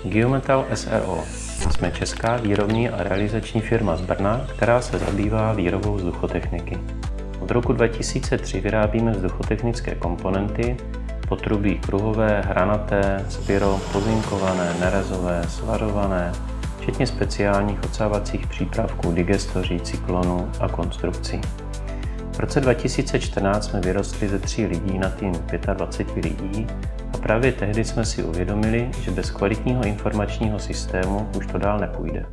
Geometal s.r.o. Jsme česká výrobní a realizační firma z Brna, která se zabývá výrobou vzduchotechniky. Od roku 2003 vyrábíme vzduchotechnické komponenty, potrubí kruhové, hranaté, spiro, pozinkované, nerezové, svarované, včetně speciálních odsávacích přípravků, digestoří, cyklonů a konstrukcí. V roce 2014 jsme vyrostli ze 3 lidí na tým 25 lidí a právě tehdy jsme si uvědomili, že bez kvalitního informačního systému už to dál nepůjde.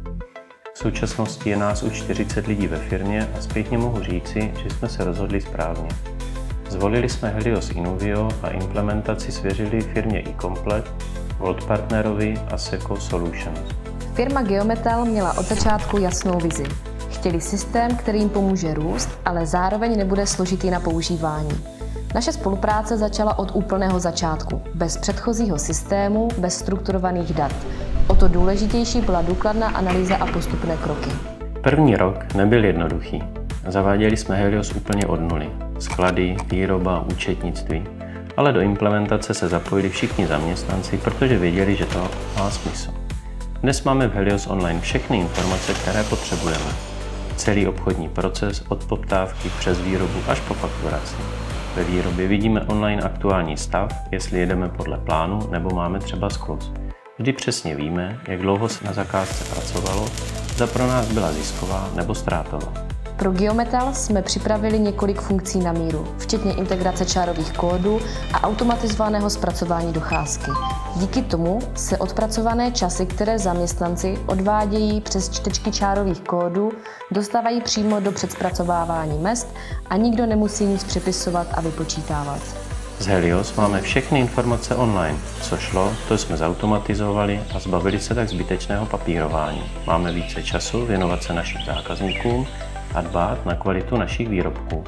V současnosti je nás už 40 lidí ve firmě a zpětně mohu říci, že jsme se rozhodli správně. Zvolili jsme Helios Inuvio a implementaci svěřili firmě iComplet, Volt Partnerovi a Seco Solutions. Firma Geometal měla od začátku jasnou vizi. Chtěli systém, který jim pomůže růst, ale zároveň nebude složitý na používání. Naše spolupráce začala od úplného začátku, bez předchozího systému, bez strukturovaných dat. O to důležitější byla důkladná analýza a postupné kroky. První rok nebyl jednoduchý. Zaváděli jsme Helios úplně od nuly. Sklady, výroba, účetnictví. Ale do implementace se zapojili všichni zaměstnanci, protože věděli, že to má smysl. Dnes máme v Helios Online všechny informace, které potřebujeme. Celý obchodní proces od poptávky přes výrobu až po fakturaci. Ve výrobě vidíme online aktuální stav, jestli jedeme podle plánu nebo máme třeba skluz. Vždy přesně víme, jak dlouho se na zakázce pracovalo, zda pro nás byla zisková nebo ztrátová. Pro Geometal jsme připravili několik funkcí na míru, včetně integrace čárových kódů a automatizovaného zpracování docházky. Díky tomu se odpracované časy, které zaměstnanci odvádějí přes čtečky čárových kódů, dostávají přímo do předzpracovávání mezd a nikdo nemusí nic přepisovat a vypočítávat. Z Helios máme všechny informace online. Co šlo, to jsme zautomatizovali a zbavili se tak zbytečného papírování. Máme více času věnovat se našim zákazníkům a dbát na kvalitu našich výrobků.